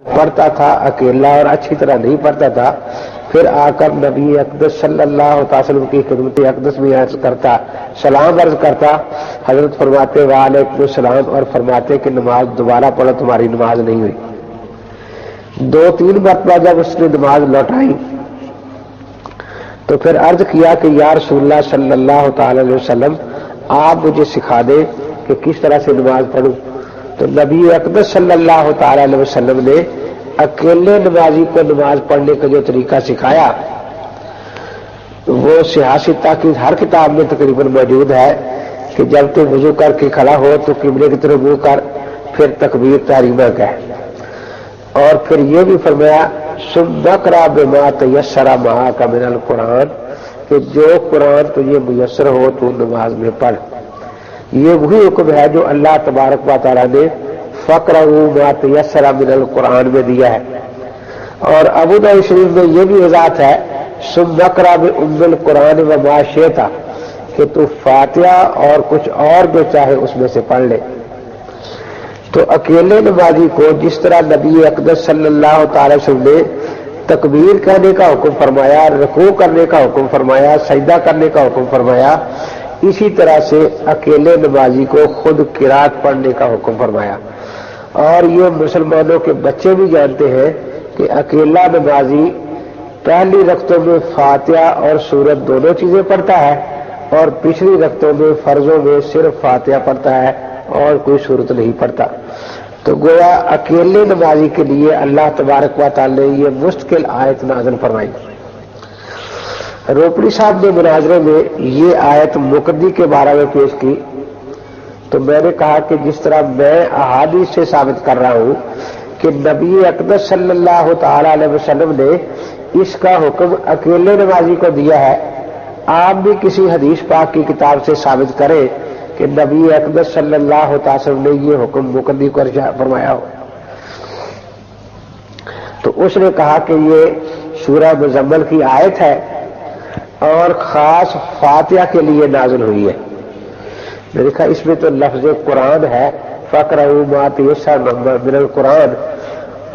پڑھتا تھا اکیلا اور اچھی طرح نہیں پڑھتا تھا، پھر آ کر نبی اقدس صلی اللہ تعالی وسلم کی خدمت اقدس میں عرض کرتا، سلام عرض کرتا، حضرت فرماتے وعلیکم السلام، اور فرماتے کہ نماز دوبارہ پڑھو، تمہاری نماز نہیں ہوئی۔ 2-3 مرتبہ جب اس نے نماز لوٹائی تو پھر عرض کیا کہ یا رسول اللہ صلی اللہ تعالی علیہ وسلم، آپ مجھے سکھا دیں کہ کس طرح سے نماز پڑھوں۔ تو نبی اقدس صلی اللہ تعالی علیہ وسلم نے اکیلے نمازی کو نماز پڑھنے کا جو طریقہ سکھایا وہ صحیح ستہ کی ہر کتاب میں تقریباً موجود ہے کہ جب تو وضو کر کے کھڑا ہو تو قبلے کی طرف منہ کر، پھر تکبیر تحریمہ کہہ، اور پھر یہ بھی فرمایا ثم اقرأ بما تیسر معک من القرآن، کہ جو قرآن تجھے میسر ہو تو نماز میں پڑھ۔ یہ وہی حکم ہے جو اللہ تبارک و تعالیٰ نے فَاقْرَؤُوا مَا تَيَسَّرَ مِنَ الْقُرْآنِ میں دیا ہے۔ اور ابو داؤد شریف میں یہ بھی وضاحت ہے ثم اقرأ بأم القرآن وما شئت، کہ تو فاتحہ اور کچھ اور جو چاہے اس میں سے پڑھ لے۔ تو اکیلے نمازی کو جس طرح نبی اقدس صلی اللہ تعالی وسلم نے تکبیر کہنے کا حکم فرمایا، رکوع کرنے کا حکم فرمایا، سجدہ کرنے کا حکم فرمایا، اسی طرح سے اکیلے نمازی کو خود قرات پڑھنے کا حکم فرمایا۔ اور یہ مسلمانوں کے بچے بھی جانتے ہیں کہ اکیلا نمازی پہلی رکعتوں میں فاتحہ اور سورت دونوں چیزیں پڑھتا ہے، اور پچھلی رکعتوں میں فرضوں میں صرف فاتحہ پڑھتا ہے اور کوئی سورت نہیں پڑھتا۔ تو گویا اکیلے نمازی کے لیے اللہ تبارک و تعالی نے یہ مستقل آیت نازل فرمائی۔ روپڑی صاحب نے مناظرے میں یہ آیت مقدی کے بارے میں پیش کی تو میں نے کہا کہ جس طرح میں احادیث سے ثابت کر رہا ہوں کہ نبی اقدس صلی اللہ تعالی علیہ وسلم نے اس کا حکم اکیلے نمازی کو دیا ہے، آپ بھی کسی حدیث پاک کی کتاب سے ثابت کریں کہ نبی اقدس صلی اللہ تعالی وسلم نے یہ حکم مقدی کو فرمایا ہو۔ تو اس نے کہا کہ یہ سورہ مزمل کی آیت ہے اور خاص فاتحہ کے لیے نازل ہوئی ہے۔ میں نے کہا اس میں تو لفظ قرآن ہے، فَاقْرَؤُوا مَا تَيَسَّرَ مِنَ الْقُرْآنِ،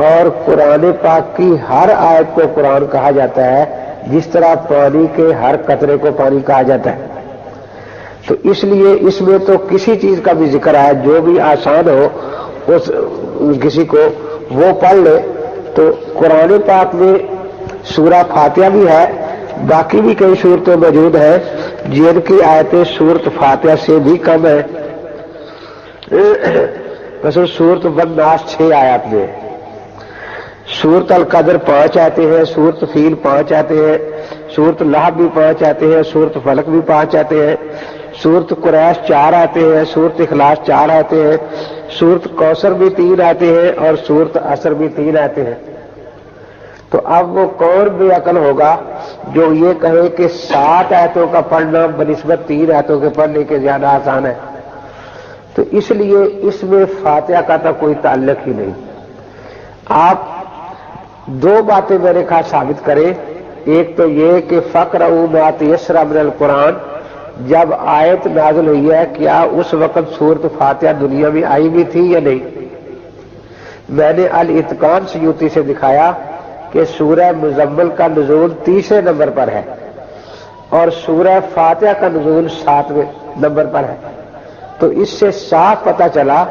اور قرآن پاک کی ہر آیت کو قرآن کہا جاتا ہے جس طرح پانی کے ہر قطرے کو پانی کہا جاتا ہے۔ تو اس لیے اس میں تو کسی چیز کا بھی ذکر ہے جو بھی آسان ہو اس کسی کو وہ پڑھ لے۔ تو قرآن پاک میں سورہ فاتحہ بھی ہے، باقی بھی کئی صورتیں موجود ہیں جن کی آیتیں سورت فاتحہ سے بھی کم ہیں۔ مثلا سورت والناس 6 آیات میں، سورت القدر 5 آتے ہیں، سورت فیل 5 آتے ہیں، سورت لہب بھی 5 آتے ہیں، سورت فلق بھی 5 آتے ہیں، سورت قریش 4 آتے ہیں، سورت اخلاص 4 آتے ہیں، سورت کوثر بھی 3 آتے ہیں، اور سورت عصر بھی 3 آتے ہیں۔ تو اب وہ کون بے عقل ہوگا جو یہ کہے کہ 7 آیتوں کا پڑھنا بنسبت 3 آیتوں کے پڑھنے کے زیادہ آسان ہے؟ تو اس لیے اس میں فاتحہ کا تو کوئی تعلق ہی نہیں۔ آپ 2 باتیں میں نے کہا ثابت کریں، ایک تو یہ کہ فَاقْرَؤُوا مَا تَيَسَّرَ مِنَ الْقُرْآنِ، جب آیت نازل ہوئی ہے کیا اس وقت سورت فاتحہ دنیا میں آئی بھی تھی یا نہیں؟ میں نے الاتقان سیوطی سے دکھایا کہ سورہ مزمل کا نزول 30 نمبر پر ہے اور سورہ فاتحہ کا نزول 7 نمبر پر ہے۔ تو اس سے صاف پتہ چلا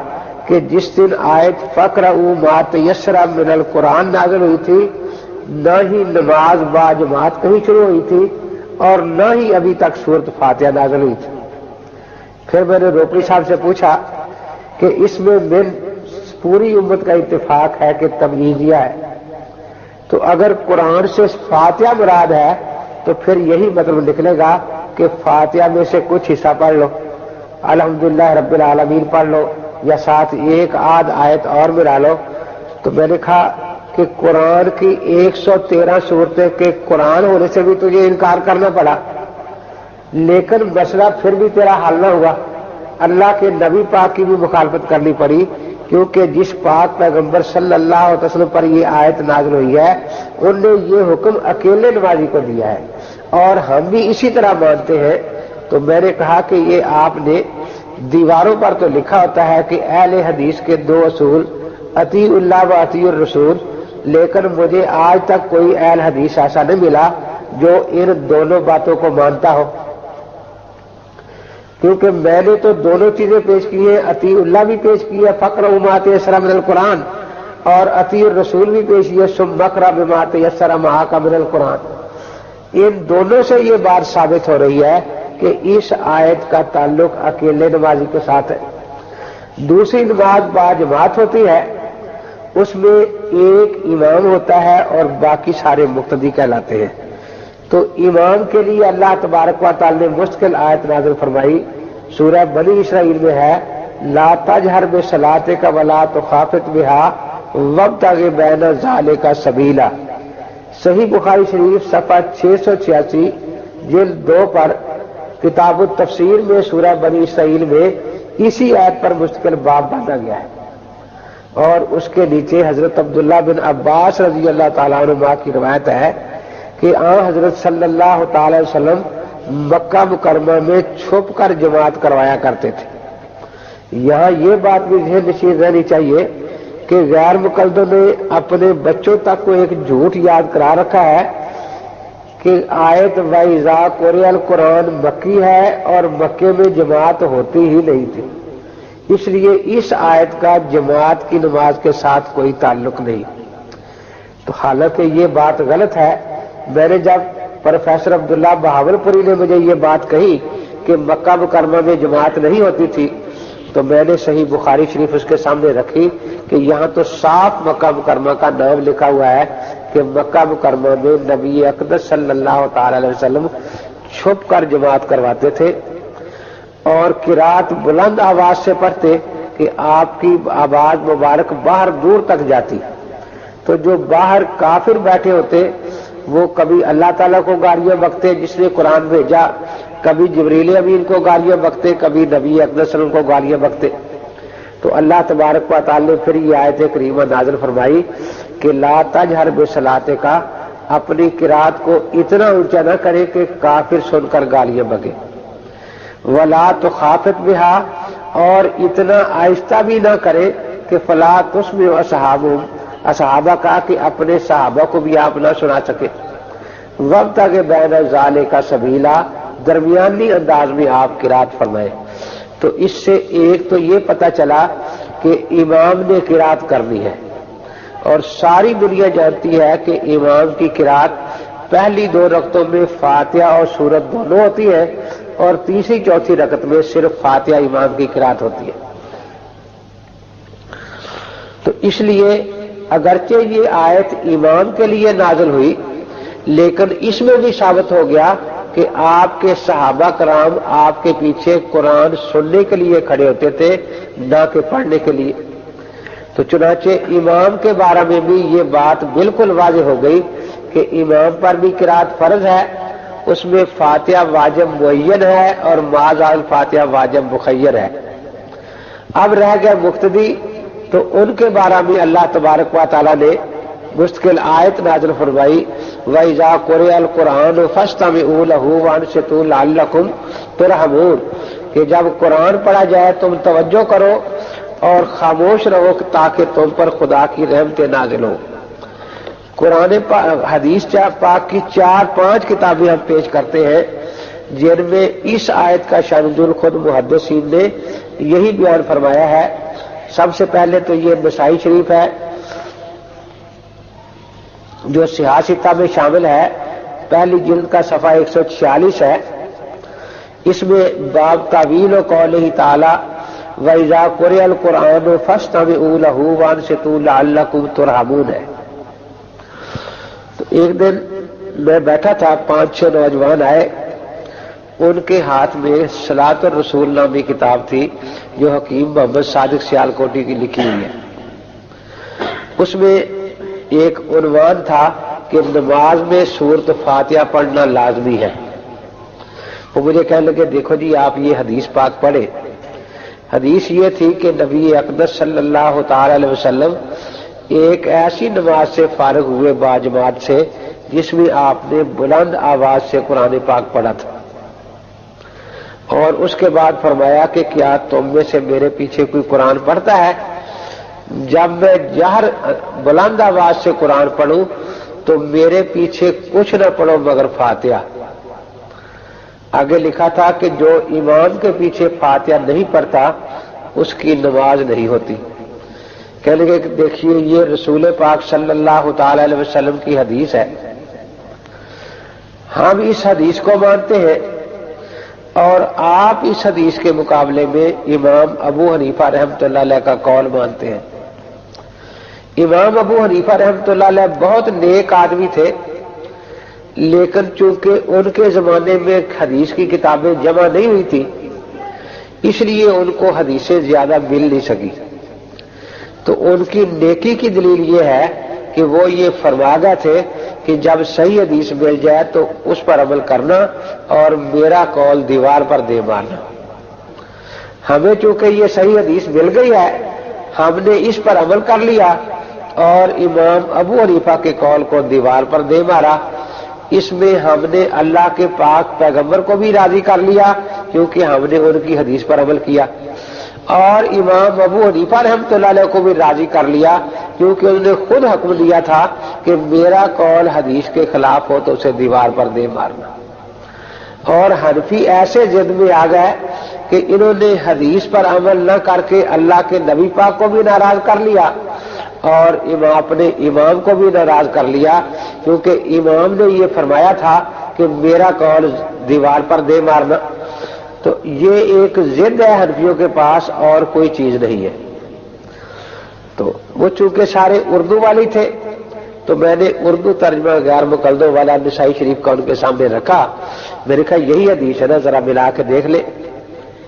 کہ جس دن آیت فَاقْرَؤُوا مَا تَيَسَّرَ مِنَ الْقُرْآنِ نازل ہوئی تھی، نہ ہی نماز با جماعت کہیں شروع ہوئی تھی اور نہ ہی ابھی تک سورت فاتحہ نازل ہوئی تھی۔ پھر میں نے روپڑی صاحب سے پوچھا کہ اس میں پوری امت کا اتفاق ہے کہ تمییزیہ ہے، تو اگر قرآن سے فاتحہ مراد ہے تو پھر یہی مطلب نکلے گا کہ فاتحہ میں سے کچھ حصہ پڑھ لو، الحمدللہ رب العالمین پڑھ لو، یا ساتھ ایک آدھ آیت اور ملا لو۔ تو میں نے کہا کہ قرآن کی 113 صورتیں کے قرآن ہونے سے بھی تجھے انکار کرنا پڑا، لیکن مسئلہ پھر بھی تیرا حل نہ ہوا، اللہ کے نبی پاک کی بھی مخالفت کرنی پڑی، کیونکہ جس پاک پیغمبر صلی اللہ علیہ وسلم پر یہ آیت نازل ہوئی ہے انہوں نے یہ حکم اکیلے نمازی کو دیا ہے اور ہم بھی اسی طرح مانتے ہیں۔ تو میں نے کہا کہ یہ آپ نے دیواروں پر تو لکھا ہوتا ہے کہ اہل حدیث کے 2 اصول اطیع اللہ و اطیع الرسول، لیکن مجھے آج تک کوئی اہل حدیث ایسا نہیں ملا جو ان دونوں باتوں کو مانتا ہو، کیونکہ میں نے تو دونوں چیزیں پیش کی ہیں، اطیع اللہ بھی پیش کی ہے فقرؤ ما تیسر من القرآن، اور اطیع الرسول بھی پیش کی ہے ثم اقرؤ بما تیسر معک من القرآن۔ ان دونوں سے یہ بات ثابت ہو رہی ہے کہ اس آیت کا تعلق اکیلے نمازی کے ساتھ ہے۔ دوسری نماز باجماعت ہوتی ہے، اس میں ایک امام ہوتا ہے اور باقی سارے مقتدی کہلاتے ہیں۔ تو امام کے لیے اللہ تبارک و تعالی نے مستقل آیت نازل فرمائی، سورہ بنی اسرائیل میں ہے لا تجہر بصلاتک ولا تخافت بها وابتغ بین ذلک سبیلا۔ صحیح بخاری شریف صفحہ 686 جلد 2 پر کتاب التفسیر میں سورہ بنی اسرائیل میں اسی آیت پر مستقل باب باندھا گیا ہے، اور اس کے نیچے حضرت عبداللہ بن عباس رضی اللہ تعالیٰ عنہما کی روایت ہے کہ آن حضرت صلی اللہ تعالی وسلم مکہ مکرمہ میں چھپ کر جماعت کروایا کرتے تھے۔ یہاں یہ بات بھی ذہن نشین رہنی چاہیے کہ غیر مقلدوں نے اپنے بچوں تک کو ایک جھوٹ یاد کرا رکھا ہے کہ آیت وَإِذَا قُرِئَ الْقُرْآنُ مکی ہے اور مکے میں جماعت ہوتی ہی نہیں تھی، اس لیے اس آیت کا جماعت کی نماز کے ساتھ کوئی تعلق نہیں۔ تو حالانکہ یہ بات غلط ہے، میں نے جب پروفیسر عبداللہ بہاول پوری نے مجھے یہ بات کہی کہ مکہ مکرمہ میں جماعت نہیں ہوتی تھی، تو میں نے صحیح بخاری شریف اس کے سامنے رکھی کہ یہاں تو صاف مکہ مکرمہ کا نام لکھا ہوا ہے کہ مکہ مکرمہ میں نبی اقدس صلی اللہ تعالی علیہ وسلم چھپ کر جماعت کرواتے تھے اور قرات بلند آواز سے پڑھتے کہ آپ کی آواز مبارک باہر دور تک جاتی۔ تو جو باہر کافر بیٹھے ہوتے وہ کبھی اللہ تعالیٰ کو گالیاں بکتے جس نے قرآن بھیجا، کبھی جبریل امین کو گالیاں بکتے، کبھی نبی اقدس صلی اللہ علیہ وسلم کو گالیاں بکتے۔ تو اللہ تبارک و تعالی نے پھر یہ آیت کریمہ نازل فرمائی کہ لا تجہر بصلاتک، اپنی قرات کو اتنا اونچا نہ کرے کہ کافر سن کر گالیاں بکے، ولا تخافت بها، اور اتنا آہستہ بھی نہ کرے کہ فلا تسمع صحابہ کا کہ اپنے صحابہ کو بھی آپ نہ سنا سکے، وابتغ بین ذلک سبیلا، درمیانی انداز میں آپ قرات فرمائے۔ تو اس سے ایک تو یہ پتہ چلا کہ امام نے قرات کرنی ہے، اور ساری دنیا جانتی ہے کہ امام کی قرات پہلی 2 رکعتوں میں فاتحہ اور سورت دونوں ہوتی ہے، اور تیسری چوتھی رکعت میں صرف فاتحہ امام کی قرات ہوتی ہے۔ تو اس لیے اگرچہ یہ آیت امام کے لیے نازل ہوئی، لیکن اس میں بھی ثابت ہو گیا کہ آپ کے صحابہ کرام آپ کے پیچھے قرآن سننے کے لیے کھڑے ہوتے تھے، نہ کہ پڑھنے کے لیے۔ تو چنانچہ امام کے بارے میں بھی یہ بات بالکل واضح ہو گئی کہ امام پر بھی قرات فرض ہے، اس میں فاتحہ واجب معین ہے اور معاذ الفاتحہ واجب مخیر ہے۔ اب رہ گئے مقتدی، تو ان کے بارے میں اللہ تبارک و تعالی نے مستقل آیت نازل فرمائی وَإِذَا قُرِئَ الْقُرْآنُ فَاسْتَمِعُوا لَهُ وَأَنصِتُوا لَعَلَّكُمْ تُرْحَمُونَ، کہ جب قرآن پڑھا جائے تم توجہ کرو اور خاموش رہو تاکہ تم پر خدا کی رحمتیں نازل ہوں۔ قرآن حدیث پاک کی 4-5 کتابیں ہم پیش کرتے ہیں جن میں اس آیت کا شان نزول خود محدثین نے یہی بیان فرمایا ہے۔ سب سے پہلے تو یہ نسائی شریف ہے جو سیاستہ میں شامل ہے، پہلی جلد کا صفحہ 146 ہے۔ اس میں باب تعویل و قولہ تعالی وَإِذَا قُرِئَ الْقُرْآنُ فَاسْتَمِعُوا لَهُ وَأَنصِتُوا لَعَلَّكُمْ تُرْحَمُونَ ہے۔ تو ایک دن میں بیٹھا تھا، 5-6 نوجوان آئے، ان کے ہاتھ میں صلاۃ الرسول نامی کتاب تھی جو حکیم محمد صادق سیالکوٹی کی لکھی ہوئی ہے۔ اس میں ایک عنوان تھا کہ نماز میں سورۃ فاتحہ پڑھنا لازمی ہے۔ وہ مجھے کہنے لگے دیکھو جی آپ یہ حدیث پاک پڑھے۔ حدیث یہ تھی کہ نبی اقدس صلی اللہ تعالی علیہ وسلم ایک ایسی نماز سے فارغ ہوئے باجماعت سے جس میں آپ نے بلند آواز سے قرآن پاک پڑھا تھا، اور اس کے بعد فرمایا کہ کیا تم میں سے میرے پیچھے کوئی قرآن پڑھتا ہے؟ جب میں جہر بلند آواز سے قرآن پڑھوں تو میرے پیچھے کچھ نہ پڑھو مگر فاتحہ۔ آگے لکھا تھا کہ جو امام کے پیچھے فاتحہ نہیں پڑھتا اس کی نماز نہیں ہوتی۔ کہنے لگے کہ دیکھیے یہ رسول پاک صلی اللہ تعالی علیہ وسلم کی حدیث ہے، ہم اس حدیث کو مانتے ہیں، اور آپ اس حدیث کے مقابلے میں امام ابو حنیفہ رحمۃ اللہ علیہ کا قول مانتے ہیں۔ امام ابو حنیفہ رحمۃ اللہ علیہ بہت نیک آدمی تھے، لیکن چونکہ ان کے زمانے میں حدیث کی کتابیں جمع نہیں ہوئی تھی اس لیے ان کو حدیثیں زیادہ مل نہیں سکی۔ تو ان کی نیکی کی دلیل یہ ہے کہ وہ یہ فرما گئے تھے کہ جب صحیح حدیث مل جائے تو اس پر عمل کرنا اور میرا قول دیوار پر دے مارنا۔ ہمیں چونکہ یہ صحیح حدیث مل گئی ہے ہم نے اس پر عمل کر لیا اور امام ابو حنیفہ کے قول کو دیوار پر دے مارا۔ اس میں ہم نے اللہ کے پاک پیغمبر کو بھی راضی کر لیا کیونکہ ہم نے ان کی حدیث پر عمل کیا، اور امام ابو حنیفہ رحمۃ اللہ علیہ کو بھی راضی کر لیا کیونکہ انہوں نے خود حکم دیا تھا کہ میرا قول حدیث کے خلاف ہو تو اسے دیوار پر دے مارنا۔ اور حنفی ایسے ضد میں آ گئے کہ انہوں نے حدیث پر عمل نہ کر کے اللہ کے نبی پاک کو بھی ناراض کر لیا اور اپنے امام کو بھی ناراض کر لیا، کیونکہ امام نے یہ فرمایا تھا کہ میرا قول دیوار پر دے مارنا۔ تو یہ ایک ضد ہے حنفیوں کے پاس اور کوئی چیز نہیں ہے۔ تو وہ چونکہ سارے اردو والی تھے تو میں نے اردو ترجمہ غیر مقلدوں والا نسائی شریف کا ان کے سامنے رکھا، میں نے کہا یہی حدیث ہے نا، ذرا ملا کے دیکھ لے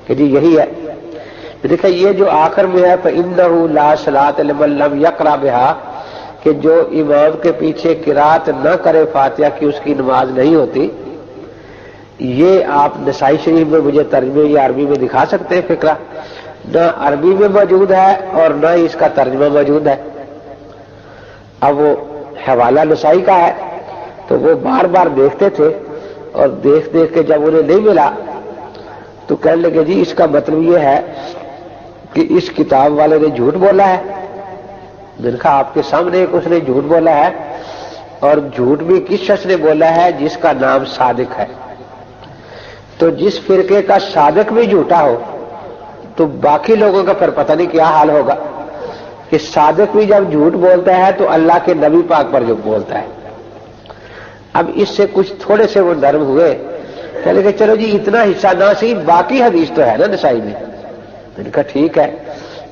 کہ جی یہی ہے۔ میں نے کہا یہ جو آخر میں ہے فَإِنَّهُ لَا صَلَاةَ لِمَن لَّمْ يَقْرَأْ بِهَا، کہ جو امام کے پیچھے قرات نہ کرے فاتحہ کی اس کی نماز نہیں ہوتی، یہ آپ نسائی شریف میں مجھے ترجمے یا عربی میں دکھا سکتے ہیں فقرہ؟ نہ عربی میں موجود ہے اور نہ اس کا ترجمہ موجود ہے۔ اب وہ حوالہ نسائی کا ہے تو وہ بار بار دیکھتے تھے اور دیکھ دیکھ کے جب انہیں نہیں ملا تو کہنے لگے جی اس کا مطلب یہ ہے کہ اس کتاب والے نے جھوٹ بولا ہے۔ میں نے کہا آپ کے سامنے ایک اس نے جھوٹ بولا ہے، اور جھوٹ بھی کس شخص نے بولا ہے؟ جس کا نام صادق ہے۔ تو جس فرقے کا صادق بھی جھوٹا ہو تو باقی لوگوں کا پھر پتہ نہیں کیا حال ہوگا کہ صادق بھی جب جھوٹ بولتا ہے تو اللہ کے نبی پاک پر جو بولتا ہے۔ اب اس سے کچھ تھوڑے سے وہ نرم ہوئے، کہنے کہ چلو جی اتنا حصہ نہ صحیح، باقی حدیث تو ہے نا نسائی میں۔ میں نے کہا ٹھیک ہے،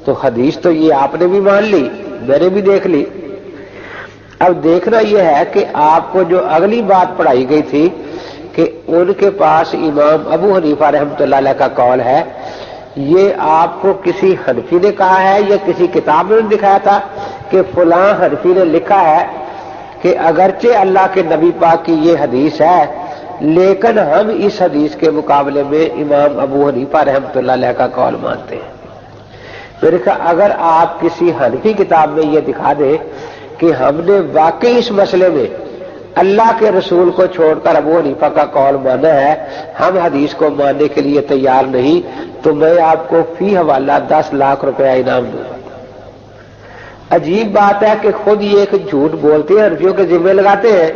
تو حدیث تو یہ آپ نے بھی مان لی، میں نے بھی دیکھ لی۔ اب دیکھنا یہ ہے کہ آپ کو جو اگلی بات پڑھائی گئی تھی کہ ان کے پاس امام ابو حنیفہ رحمۃ اللہ علیہ کا قول ہے، یہ آپ کو کسی حنفی نے کہا ہے یا کسی کتاب میں دکھایا تھا کہ فلاں حنفی نے لکھا ہے کہ اگرچہ اللہ کے نبی پاک کی یہ حدیث ہے لیکن ہم اس حدیث کے مقابلے میں امام ابو حنیفہ رحمۃ اللہ علیہ کا قول مانتے ہیں؟ میرے کہا اگر آپ کسی حنفی کتاب میں یہ دکھا دیں کہ ہم نے واقعی اس مسئلے میں اللہ کے رسول کو چھوڑ کر ابو حنیفہ کا قول مانا ہے، ہم حدیث کو ماننے کے لیے تیار نہیں، تو میں آپ کو فی حوالہ 10 لاکھ روپے انعام دوں گا۔ عجیب بات ہے کہ خود یہ ایک جھوٹ بولتے ہیں، حنفیوں کے ذمے لگاتے ہیں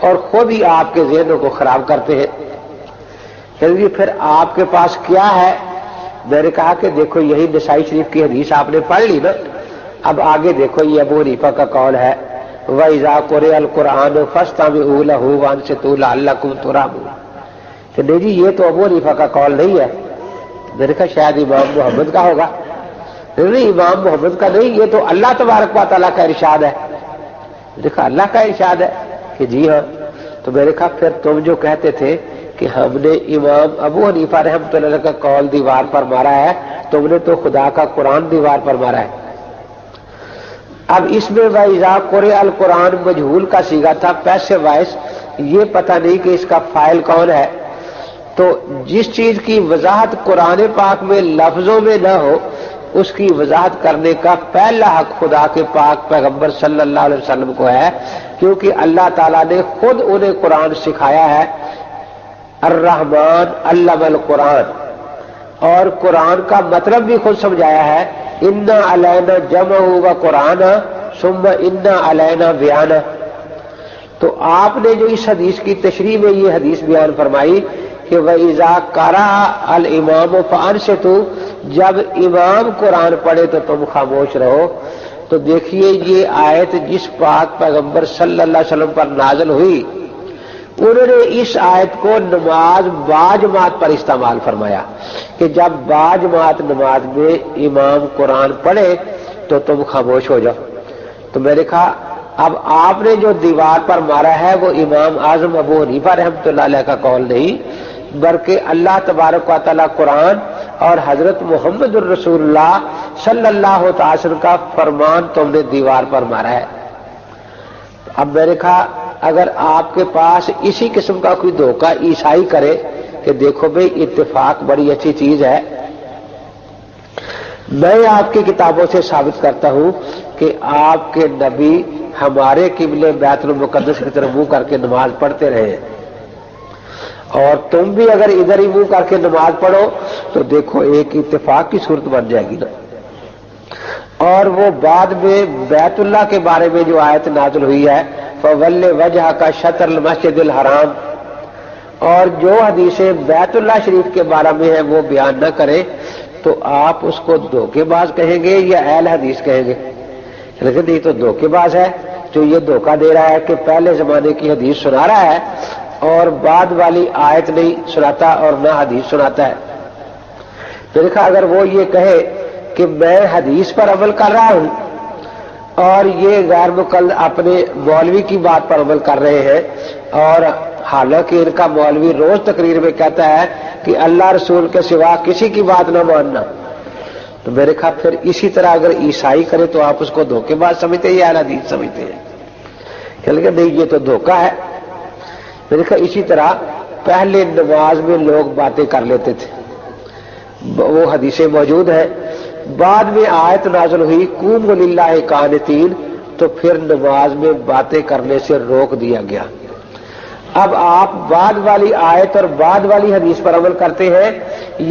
اور خود ہی آپ کے ذہنوں کو خراب کرتے ہیں۔ چلیے پھر آپ کے پاس کیا ہے؟ میں نے کہا کہ دیکھو یہی نسائی شریف کی حدیث آپ نے پڑھ لی نا، اب آگے دیکھو یہ ابو حنیفہ کا قول ہے وَإِذَا قُرِئَ الْقُرْآنُ فَاسْتَمِعُوا لَهُ وَأَنصِتُوا لَعَلَّكُمْ تُرْحَمُونَ۔ کہ نہیں جی یہ تو ابو حنیفہ کا قول نہیں ہے۔ میں نے کہا شاید امام محمد کا ہوگا۔ نہیں امام محمد کا نہیں، یہ تو اللہ تبارک و تعالیٰ کا ارشاد ہے۔ میں نے کہا اللہ کا ارشاد ہے کہ جی ہاں۔ تو میں نے کہا پھر تم جو کہتے تھے کہ ہم نے امام ابو حنیفہ رحمۃ اللہ کا قول دیوار پر مارا ہے، تم نے تو خدا کا قرآن دیوار پر مارا ہے۔ اب اس میں وَإِذَا قُرِئَ الْقُرْآنُ مجہول کا صیغہ تھا، پیسو وائس، یہ پتہ نہیں کہ اس کا فاعل کون ہے۔ تو جس چیز کی وضاحت قرآن پاک میں لفظوں میں نہ ہو اس کی وضاحت کرنے کا پہلا حق خدا کے پاک پیغمبر صلی اللہ علیہ وسلم کو ہے، کیونکہ اللہ تعالیٰ نے خود انہیں قرآن سکھایا ہے۔ الرحمن علم القرآن، اور قرآن کا مطلب بھی خود سمجھایا ہے، انا علینا جمعہ و قرآن ثم انا علینا بیانہ۔ تو آپ نے جو اس حدیث کی تشریح میں یہ حدیث بیان فرمائی کہ وَإِذَا قَرَأَ الْإِمَامُ فَأَنصِتُوا، جب امام قرآن پڑھے تو تم خاموش رہو۔ تو دیکھیے یہ آیت جس پاک پیغمبر صلی اللہ علیہ وسلم پر نازل ہوئی، انہوں نے اس آیت کو نماز باجماعت پر استعمال فرمایا کہ جب باجماعت نماز میں امام قرآن پڑھے تو تم خاموش ہو جاؤ۔ تو میں نے کہا اب آپ نے جو دیوار پر مارا ہے وہ امام اعظم ابو حنیفہ رحمۃ اللہ علیہ کا قول نہیں، بلکہ اللہ تبارک و تعالیٰ قرآن اور حضرت محمد الرسول اللہ صلی اللہ تعالی وسلم کا فرمان تم نے دیوار پر مارا ہے۔ اب میں نے کہا اگر آپ کے پاس اسی قسم کا کوئی دھوکہ عیسائی کرے کہ دیکھو بھئی اتفاق بڑی اچھی چیز ہے، میں آپ کی کتابوں سے ثابت کرتا ہوں کہ آپ کے نبی ہمارے قبلے بیت المقدس کی طرف منہ کر کے نماز پڑھتے رہے، اور تم بھی اگر ادھر ہی منہ کر کے نماز پڑھو تو دیکھو ایک اتفاق کی صورت بن جائے گی نا۔ اور وہ بعد میں بیت اللہ کے بارے میں جو آیت نازل ہوئی ہے فَوَلِّ وَجْهَكَ شَطْرَ الْمَسْجِدِ الْحَرَامِ، اور جو حدیثیں بیت اللہ شریف کے بارے میں ہیں وہ بیان نہ کرے تو آپ اس کو دھوکے باز کہیں گے یا اہل حدیث کہیں گے؟ لیکن یہ تو دھوکے باز ہے جو یہ دھوکہ دے رہا ہے کہ پہلے زمانے کی حدیث سنا رہا ہے اور بعد والی آیت نہیں سناتا اور نہ حدیث سناتا ہے۔ تو دیکھا اگر وہ یہ کہے کہ میں حدیث پر عمل کر رہا ہوں اور یہ غیر مقلد اپنے مولوی کی بات پر عمل کر رہے ہیں، اور حالانکہ ان کا مولوی روز تقریر میں کہتا ہے کہ اللہ رسول کے سوا کسی کی بات نہ ماننا، تو میرے خیال پھر اسی طرح اگر عیسائی کرے تو آپ اس کو دھوکے باز سمجھتے ہیں یا اہل حدیث سمجھتے ہیں؟ کہ نہیں یہ تو دھوکہ ہے۔ میرے خیال اسی طرح پہلے نماز میں لوگ باتیں کر لیتے تھے، وہ حدیثیں موجود ہیں، بعد میں آیت نازل ہوئی قوموا للہ قانتین، تو پھر نماز میں باتیں کرنے سے روک دیا گیا۔ اب آپ بعد والی آیت اور بعد والی حدیث پر عمل کرتے ہیں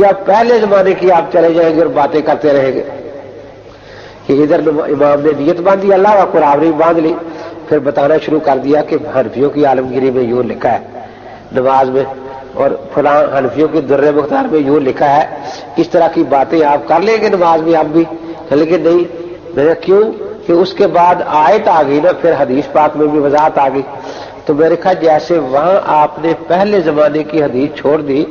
یا پہلے زمانے کی آپ چلے جائیں گے اور باتیں کرتے رہیں گے کہ ادھر امام نے نیت باندھی اللہ کا قرآن بھی باندھ لی، پھر بتانا شروع کر دیا کہ حنفیوں کی عالمگیری میں یوں لکھا ہے نماز میں، اور فلاں حنفیوں کی در مختار میں یوں لکھا ہے۔ اس طرح کی باتیں آپ کر لیں گے نماز میں اب بھی؟ لیکن نہیں، میرا کیوں کہ اس کے بعد آیت آ گئی نا، پھر حدیث پاک میں بھی وضاحت آ گئی۔ تو میرے خیال جیسے وہاں آپ نے پہلے زمانے کی حدیث چھوڑ دی،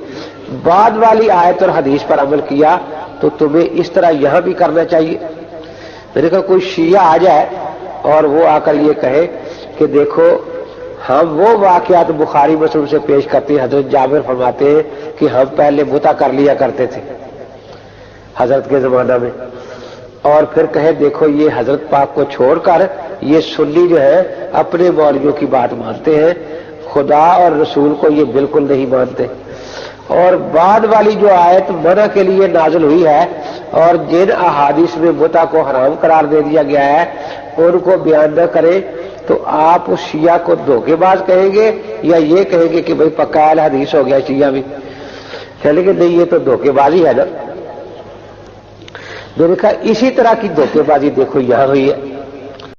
بعد والی آیت اور حدیث پر عمل کیا، تو تمہیں اس طرح یہاں بھی کرنا چاہیے۔ میرے خیال کوئی شیعہ آ جائے اور وہ آ کر یہ کہے کہ دیکھو ہم وہ واقعات بخاری مسلم سے پیش کرتے ہیں، حضرت جابر فرماتے ہیں کہ ہم پہلے متا کر لیا کرتے تھے حضرت کے زمانہ میں، اور پھر کہے دیکھو یہ حضرت پاک کو چھوڑ کر یہ سنی جو ہے اپنے مولویوں کی بات مانتے ہیں، خدا اور رسول کو یہ بالکل نہیں مانتے، اور بعد والی جو آیت منع کے لیے نازل ہوئی ہے اور جن احادیث میں متع کو حرام قرار دے دیا گیا ہے ان کو بیان نہ کرے، تو آپ اس شیعہ کو دھوکے باز کہیں گے یا یہ کہیں گے کہ بھئی پکا اہل حدیث ہو گیا شیعہ بھی؟ چلے کہ نہیں، یہ تو دھوکے بازی ہے نا۔ میرے خیال اسی طرح کی دھوکے بازی دیکھو یہاں ہوئی ہے۔